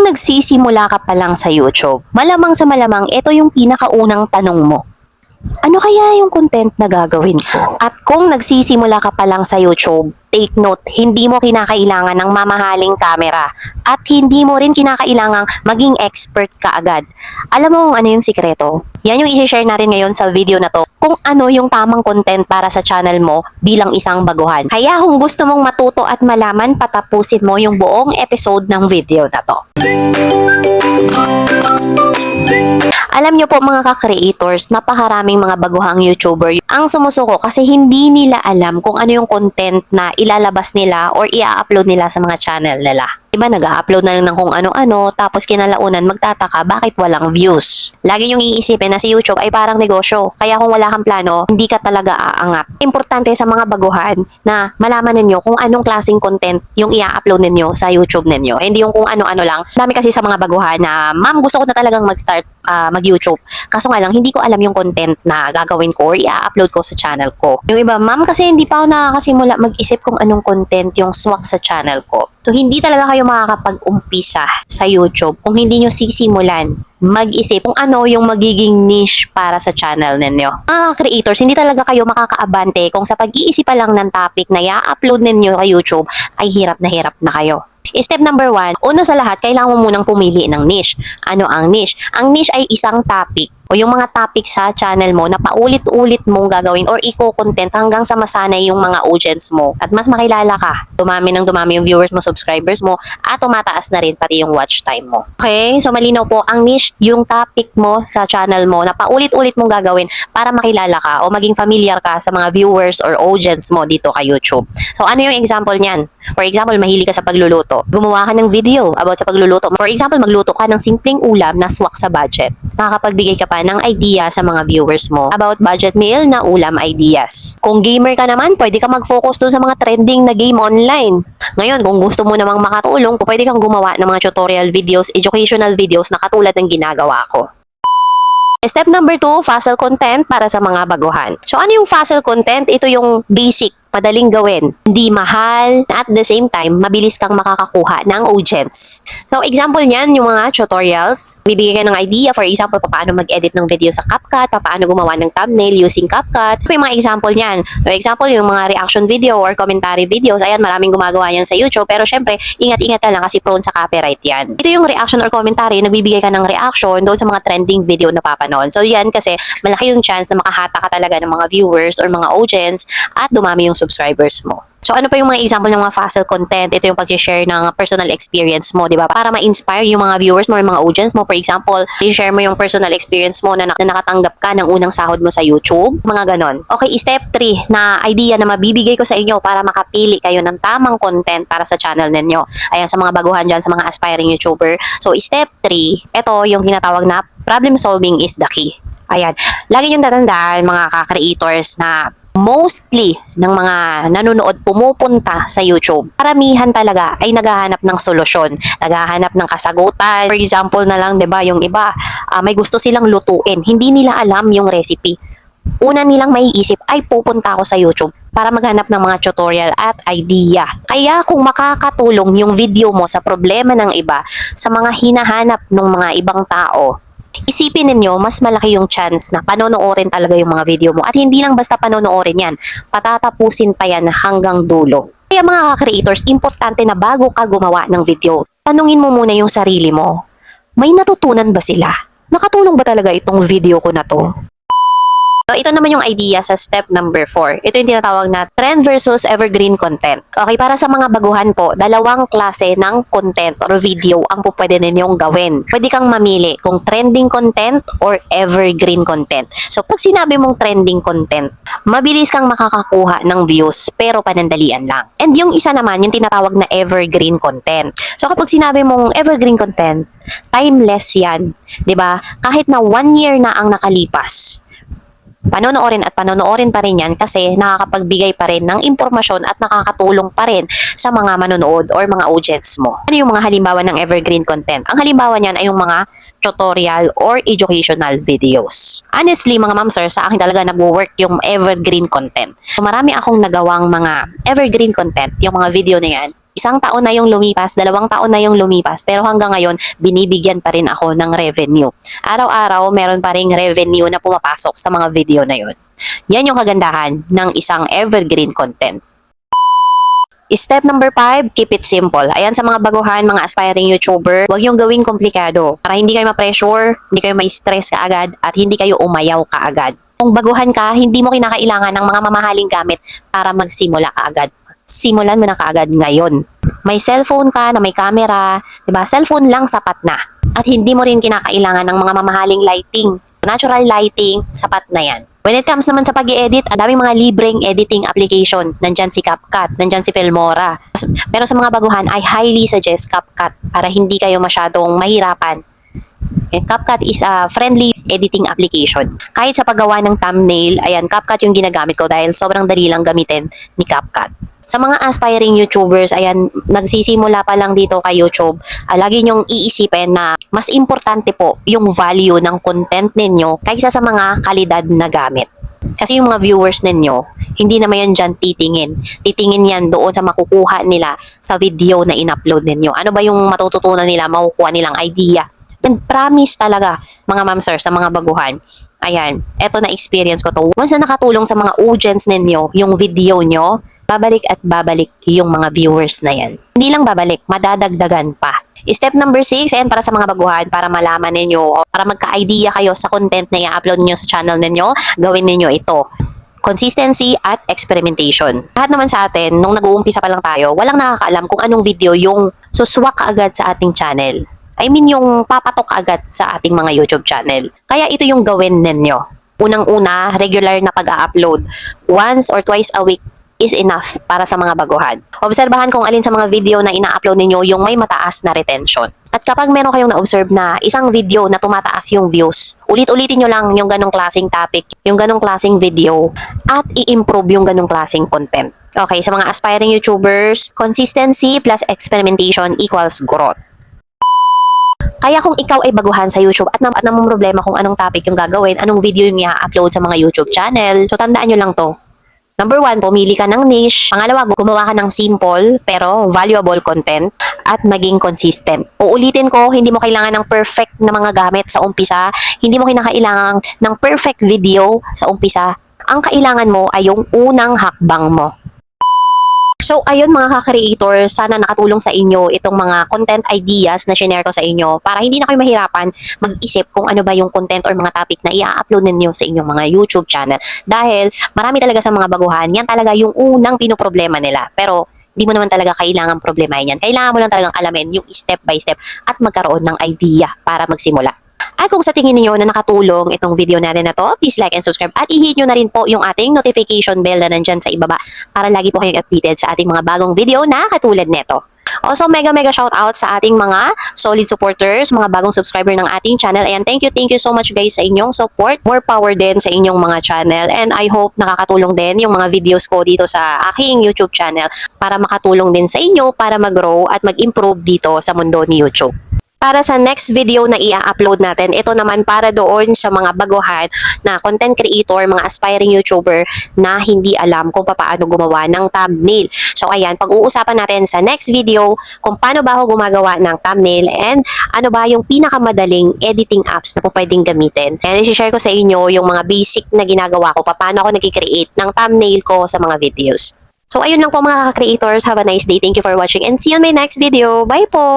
nagsisimula ka pa lang sa YouTube, malamang sa malamang ito yung pinakaunang tanong mo. Ano kaya yung content na gagawin ko? At kung nagsisimula ka pa lang sa YouTube, take note, hindi mo kinakailangan ng mamahaling camera at hindi mo rin kinakailangang maging expert ka agad. Alam mo kung ano yung sikreto? Yan yung i-share natin ngayon sa video na to, kung ano yung tamang content para sa channel mo bilang isang baguhan. Kaya kung gusto mong matuto at malaman, patapusin mo yung buong episode ng video na to. Alam nyo po mga ka-creators, napakaraming mga baguhang YouTuber ang sumusuko kasi hindi nila alam kung ano yung content na ilalabas nila or i-upload nila sa mga channel nila. Diba, nag-upload na lang ng kung ano-ano, tapos kinalaunan magtataka bakit walang views. Lagi yung iisipin na si YouTube ay parang negosyo, kaya kung wala kang plano, hindi ka talaga aangat. Importante sa mga baguhan na malaman ninyo kung anong klaseng content yung i-upload ninyo sa YouTube ninyo. Hindi yung kung ano-ano lang. Dami kasi sa mga baguhan na, ma'am, gusto ko na talagang mag-start mag-YouTube. Kaso nga lang, hindi ko alam yung content na gagawin ko or i-upload ko sa channel ko. Yung iba, ma'am, kasi hindi pa ako nakakasimula mag-isip kung anong content yung swak sa channel ko. So, hindi talaga kayo makakapag-umpisa sa YouTube kung hindi nyo sisimulan mag-isip kung ano yung magiging niche para sa channel ninyo. Mga creators, hindi talaga kayo makakaabante kung sa pag-iisip pa lang ng topic na i-upload ninyo sa YouTube ay hirap na kayo. Step number 1, una sa lahat, kailangan mo munang pumili ng niche. Ano ang niche? Ang niche ay isang topic o yung mga topic sa channel mo na paulit-ulit mong gagawin or i-content hanggang sa masanay yung mga audience mo at mas makilala ka. Dumami ng dumami yung viewers mo, subscribers mo, at tumataas na rin pati yung watch time mo. Okay? So malinaw po, ang niche, yung topic mo sa channel mo na paulit-ulit mong gagawin para makilala ka o maging familiar ka sa mga viewers or audience mo dito kay YouTube. So ano yung example niyan? For example, mahilig ka sa pagluluto. Gumawa ka ng video about sa pagluluto. For example, magluto ka ng simpleng ulam na swak sa budget. Makakapagbigay ka pa ng idea sa mga viewers mo about budget meal na ulam ideas. Kung gamer ka naman, pwede ka mag-focus dun sa mga trending na game online. Ngayon, kung gusto mo namang makatulong, pwede kang gumawa ng mga tutorial videos, educational videos na katulad ng ginagawa ko. Step number 2, facile content para sa mga baguhan. So ano yung facile content? Ito yung basic, madaling gawin, hindi mahal, at the same time, mabilis kang makakakuha ng audience. So, example niyan, yung mga tutorials, bibigyan ka ng idea, for example, paano mag-edit ng video sa CapCut, paano gumawa ng thumbnail using CapCut. Ito yung mga example niyan. For example, yung mga reaction video or commentary videos, ayan, maraming gumagawa yan sa YouTube, pero syempre, ingat-ingat ka lang kasi prone sa copyright yan. Ito yung reaction or commentary, nagbibigay ka ng reaction doon sa mga trending video na papanood. So, yan kasi, malaki yung chance na makahata ka talaga ng mga viewers or mga audience at dumami yung subscribers mo. So ano pa yung mga example ng mga facile content? Ito yung pag-share ng personal experience mo, di ba? Para ma-inspire yung mga viewers mo or mga audience mo. For example, i-share mo yung personal experience mo na nakatanggap ka ng unang sahod mo sa YouTube. Mga ganon. Okay, step 3 na idea na mabibigay ko sa inyo para makapili kayo ng tamang content para sa channel ninyo. Ayan, sa mga baguhan dyan, sa mga aspiring YouTuber. So step 3, ito yung tinatawag na problem solving is the key. Ayan, lagi yung tatandaan mga ka-creators na mostly ng mga nanonood pumupunta sa YouTube. Karamihan talaga ay naghahanap ng solusyon, naghahanap ng kasagutan. For example na lang, 'di ba, yung iba may gusto silang lutuin, hindi nila alam yung recipe. Una nilang maiisip ay pupunta ako sa YouTube para maghanap ng mga tutorial at idea. Kaya kung makakatulong yung video mo sa problema ng iba, sa mga hinahanap ng mga ibang tao, isipin ninyo, mas malaki yung chance na panonoorin talaga yung mga video mo. At hindi lang basta panonoorin yan, patatapusin pa yan hanggang dulo. Kaya mga creators, importante na bago ka gumawa ng video, tanungin mo muna yung sarili mo. May natutunan ba sila? Nakatulong ba talaga itong video ko na to? So, ito naman yung idea sa step number 4. Ito yung tinatawag na trend versus evergreen content. Okay, para sa mga baguhan po, dalawang klase ng content or video ang pwede ninyong gawin. Pwede kang mamili kung trending content or evergreen content. So, pag sinabi mong trending content, mabilis kang makakakuha ng views pero panandalian lang. And yung isa naman, yung tinatawag na evergreen content. So, kapag sinabi mong evergreen content, timeless yan. 'Di ba? Kahit na 1 year na ang nakalipas, panonoorin at panonoorin pa rin yan kasi nakakapagbigay pa rin ng impormasyon at nakakatulong pa rin sa mga manonood or mga audience mo. Ano yung mga halimbawa ng evergreen content? Ang halimbawa niyan ay yung mga tutorial or educational videos. Honestly, mga ma'am sir, sa akin talaga nagwo-work yung evergreen content. So, marami akong nagawang mga evergreen content, yung mga video na yan. Isang taon na yung lumipas, 2 taon na yung lumipas, pero hanggang ngayon, binibigyan pa rin ako ng revenue. Araw-araw, meron pa ring revenue na pumapasok sa mga video na yun. Yan yung kagandahan ng isang evergreen content. Step number 5, keep it simple. Ayan sa mga baguhan, mga aspiring YouTuber, huwag yung gawing komplikado para hindi kayo ma-pressure, hindi kayo ma-stress kaagad, at hindi kayo umayaw kaagad. Kung baguhan ka, hindi mo kinakailangan ng mga mamahaling gamit para magsimula kaagad. Simulan mo na kaagad ngayon. May cellphone ka na may camera, 'di ba? Cellphone lang sapat na. At hindi mo rin kinakailangan ng mga mamahaling lighting. Natural lighting, sapat na 'yan. When it comes naman sa pag-i-edit, ang daming mga libreng editing application. Nandyan si CapCut, nandyan si Filmora. Pero sa mga baguhan, I highly suggest CapCut para hindi kayo masyadong mahirapan. CapCut is a friendly editing application. Kahit sa paggawa ng thumbnail, ayan, CapCut yung ginagamit ko dahil sobrang dali lang gamitin ni CapCut. Sa mga aspiring YouTubers, ayan, nagsisimula pa lang dito kay YouTube, lagi nyong iisipin na mas importante po yung value ng content ninyo kaysa sa mga kalidad na gamit. Kasi yung mga viewers ninyo, hindi naman yan dyan titingin. Titingin yan doon sa makukuha nila sa video na in-upload ninyo. Ano ba yung matututunan nila, makukuha nilang idea. And promise talaga, mga ma'am sir, sa mga baguhan. Ayan, eto na experience ko to. Once na nakatulong sa mga audience ninyo, yung video nyo, babalik at babalik yung mga viewers na yan. Hindi lang babalik, madadagdagan pa. Step number 6, ayan para sa mga baguhan, para malaman ninyo, para magka-idea kayo sa content na i-upload niyo sa channel ninyo, gawin ninyo ito. Consistency at experimentation. Lahat naman sa atin, nung nag-uumpisa pa lang tayo, walang nakakaalam kung anong video yung suswak agad sa ating channel. I mean yung papatok agad sa ating mga YouTube channel. Kaya ito yung gawin ninyo. Unang-una, regular na pag-upload. Once or twice a week is enough para sa mga baguhan. Obserbahan kung alin sa mga video na ina-upload ninyo yung may mataas na retention. At kapag meron kayong na-observe na isang video na tumataas yung views, ulit-ulitin nyo lang yung ganong klaseng topic, yung ganong klaseng video, at i-improve yung ganong klaseng content. Okay, sa mga aspiring YouTubers, consistency plus experimentation equals growth. Kaya kung ikaw ay baguhan sa YouTube at namang problema kung anong topic yung gagawin, anong video yung i-upload sa mga YouTube channel, so tandaan nyo lang to. Number 1, pumili ka ng niche. Pangalawa, gumawa ka ng simple pero valuable content at maging consistent. Uulitin ko, hindi mo kailangan ng perfect na mga gamit sa umpisa. Hindi mo kinakailangan ng perfect video sa umpisa. Ang kailangan mo ay yung unang hakbang mo. So, ayun mga ka-creator, sana nakatulong sa inyo itong mga content ideas na share ko sa inyo para hindi na kayo mahirapan mag-isip kung ano ba yung content or mga topic na i-upload ninyo sa inyong mga YouTube channel. Dahil marami talaga sa mga baguhan, yan talaga yung unang pinoproblema nila. Pero, di mo naman talaga kailangan problemahin yan. Kailangan mo lang talagang alamin yung step by step at magkaroon ng idea para magsimula. At kung sa tingin niyo na nakatulong itong video natin na to, please like and subscribe at i-hit nyo na rin po yung ating notification bell na nandyan sa ibaba para lagi po kayong updated sa ating mga bagong video na katulad neto. Also, mega shout out sa ating mga solid supporters, mga bagong subscriber ng ating channel. Ayan, thank you so much guys sa inyong support. More power din sa inyong mga channel. And I hope nakakatulong din yung mga videos ko dito sa aking YouTube channel para makatulong din sa inyo para mag-grow at mag-improve dito sa mundo ni YouTube. Para sa next video na i-upload natin, ito naman para doon sa mga baguhan na content creator, mga aspiring YouTuber na hindi alam kung paano gumawa ng thumbnail. So ayan, pag-uusapan natin sa next video kung paano ba ako gumagawa ng thumbnail and ano ba yung pinakamadaling editing apps na po pwedeng gamitin. And i-share ko sa inyo yung mga basic na ginagawa ko, paano ako nag-create ng thumbnail ko sa mga videos. So ayun lang po mga ka-creators, have a nice day. Thank you for watching and see you in my next video. Bye po!